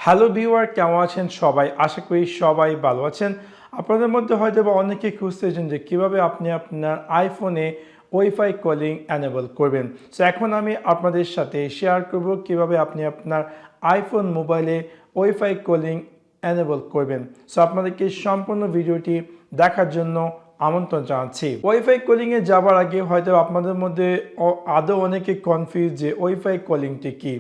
Hello viewer, কেমন আছেন সবাই? আশা করি সবাই ভালো আছেন। আপনাদের মধ্যে হয়তো বা অনেকে খুঁজতেছেন যে কীভাবে আপনি আপনার আইফোনে ওয়াইফাই কলিং এনেবল করবেন। সো এখন আমি আপনাদের সাথে শেয়ার করব কীভাবে আপনি আপনার আইফোন মোবাইলে ওয়াইফাই কলিং এনেবল করবেন। সো আপনাদেরকে সম্পূর্ণ ভিডিওটি দেখার জন্য আমন্ত্রণ জানাচ্ছি। ওয়াইফাই কলিংয়ে যাবার আগে হয়তো আপনাদের মধ্যে আদৌ অনেকে কনফিউজ যে ওয়াইফাই কলিংটি কী।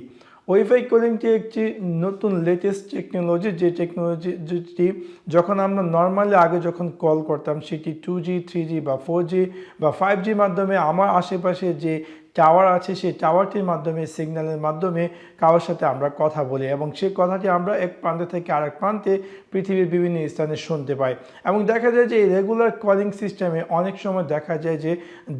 ওয়াইফাই কলিংটি একটি নতুন লেটেস্ট টেকনোলজি, যে টেকনোলজিটি যখন আমরা নর্মালি আগে যখন কল করতাম সেটি 2G 3G বা 4G বা 5G মাধ্যমে আমার আশেপাশে যে টাওয়ার আছে সেই টাওয়ারটির মাধ্যমে সিগন্যালের মাধ্যমে কারোর সাথে আমরা কথা বলি এবং সেই কথাটি আমরা এক প্রান্ত থেকে আরেক প্রান্তে পৃথিবীর বিভিন্ন স্থানে শুনতে পাই। এবং দেখা যায় যে এই রেগুলার কলিং সিস্টেমে অনেক সময় দেখা যায় যে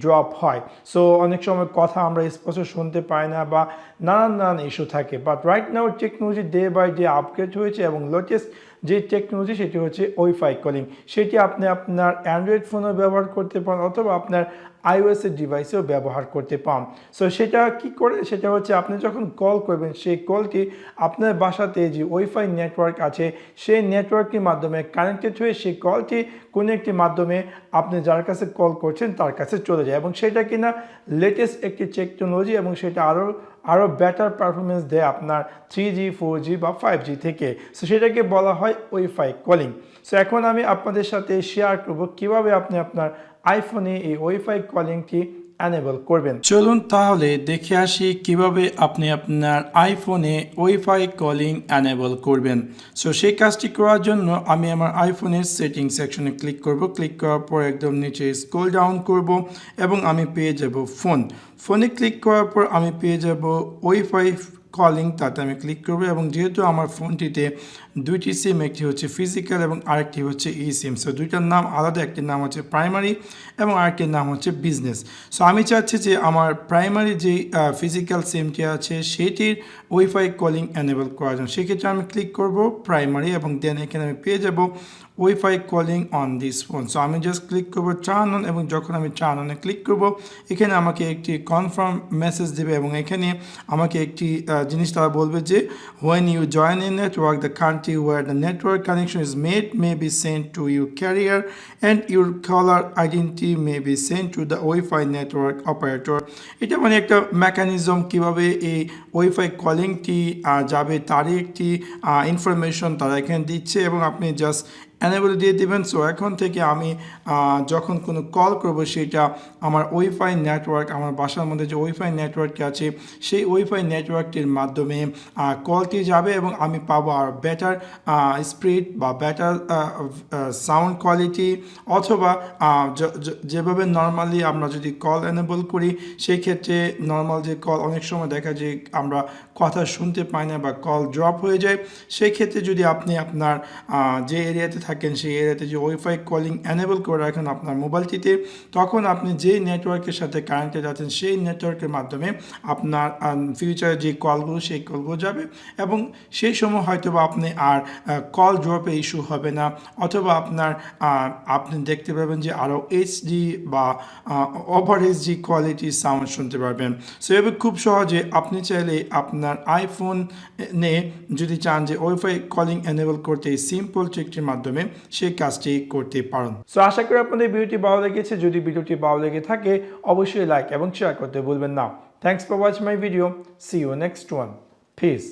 ড্রপ হয়। সো অনেক সময় কথা আমরা স্পষ্ট শুনতে পাই না বা নানান ইস্যু থাকে। But right now technology day by day upgrade হয়েছে এবং লেটেস্ট যে টেকনোলজি সেটি হচ্ছে ওয়াইফাই কলিং। সেটি আপনি আপনার অ্যান্ড্রয়েড ফোনেও ব্যবহার করতে পারেন অথবা আপনার আইওএসের ডিভাইসেও ব্যবহার করতে পান। সো সেটা কি করে, সেটা হচ্ছে আপনি যখন কল করবেন সেই কলটি আপনার বাসাতে যে ওয়াইফাই নেটওয়ার্ক আছে সেই নেটওয়ার্কের মাধ্যমে কানেক্টেড হয়ে সেই কলটি কোনো একটি মাধ্যমে আপনি যার কাছে কল করছেন তার কাছে চলে যায় এবং সেটা কিনা লেটেস্ট একটি টেকনোলজি এবং সেটা আরও বেটার পারফরমেন্স দেয় আপনার 3G 4G বা 5G থেকে। সো সেটাকে বলা হয় ওয়াইফাই কলিং। সো এখন আমি আপনাদের সাথে শেয়ার করব কীভাবে আপনি আপনার আইফোনে এই ওয়াইফাই কলিংটি এনেবল করবেন। চলুন তাহলে দেখে আসি কিভাবে আপনি আপনার আইফোনে ওয়াইফাই কলিং এনেবল করবেন। সো সেই কাজটি করার জন্য আমি আমার আইফোনের সেটিং সেকশনে ক্লিক করব। ক্লিক করার পর একদম নিচে স্ক্রল ডাউন করব এবং আমি পেয়ে যাব ফোনে ক্লিক করার পর আমি পেয়ে যাব ওয়াইফাই কলিং, তাতে আমি ক্লিক করব এবং যেহেতু আমার ফোনটিতে দুইটি সিম, একটি হচ্ছে ফিজিক্যাল এবং আরেকটি হচ্ছে ই সিম, সো দুইটার নাম আলাদা, একটির নাম হচ্ছে প্রাইমারি এবং আরেকটির নাম হচ্ছে বিজনেস। সো আমি চাচ্ছি যে আমার প্রাইমারি যে ফিজিক্যাল সিমটি আছে সেটির ওয়াইফাই কলিং এনেবল করার জন্য সেক্ষেত্রে আমি ক্লিক করব প্রাইমারি এবং দেন এখানে আমি পেয়ে যাব wifi calling on this phone. So আমি জাস্ট ক্লিক করবো টার্ন অন এবং যখন আমি টার্ন অনে ক্লিক করব এখানে আমাকে একটি কনফার্ম মেসেজ দেবে এবং এখানে আমাকে একটি জিনিস তারা বলবে যে when you join a network, the country where the network connection is made may be sent to your carrier and your caller identity may be sent to the Wi-Fi network operator. এটা মানে একটা mechanism কিভাবে এই wifi কলিংটি যাবে তারই একটি information তারা এখানে দিচ্ছে এবং আপনি জাস্ট এনেবল দিয়ে দেবেন। সো এখন থেকে আমি যখন কোনো কল করব সেটা আমার ওয়াইফাই নেটওয়ার্ক, আমার বাসার মধ্যে যে ওয়াইফাই নেটওয়ার্কটি আছে সেই ওয়াইফাই নেটওয়ার্কটির মাধ্যমে কলটি যাবে এবং আমি পাবো আর বেটার স্পিড বা বেটার সাউন্ড কোয়ালিটি, অথবা যেভাবে নর্মালি আমরা যদি কল এনেবল করি সেই ক্ষেত্রে নর্মাল যে কল অনেক সময় দেখা যায় আমরা কথা শুনতে পাই না বা কল ড্রপ হয়ে যায়, সেই ক্ষেত্রে যদি আপনি আপনার যে এরিয়াতে থাকেন সেই এরিয়াতে যে ওয়াইফাই কলিং এনেবল করে রাখেন আপনার মোবাইলটিতে, তখন আপনি যেই নেটওয়ার্কের সাথে কানেক্টেড আছেন সেই নেটওয়ার্কের মাধ্যমে আপনার ফিউচারে যে কলগুলো সেই কলগুলো যাবে এবং সেই সময় হয়তো বা আপনি আর কল ড্রপে ইস্যু হবে না, অথবা আপনি দেখতে পাবেন যে আরও এইচডি বা ওভার এইচডি কোয়ালিটি সাউন্ড শুনতে পারবেন। সো এভাবে খুব সহজে আপনি চাইলে আপনার আইফোন যদি চান যে ওয়াইফাই কলিং এনেবল করতে এই সিম্পল ট্রিকটির মাধ্যমে সেই কাজটি করতে পারেন। সো আশা করি আপনাদের ভিডিওটি ভালো লেগেছে। যদি ভিডিওটি ভালো লেগে থাকে অবশ্যই লাইক এবং শেয়ার করতে ভুলবেন না। Thanks for watching my video. See you next one. Piece.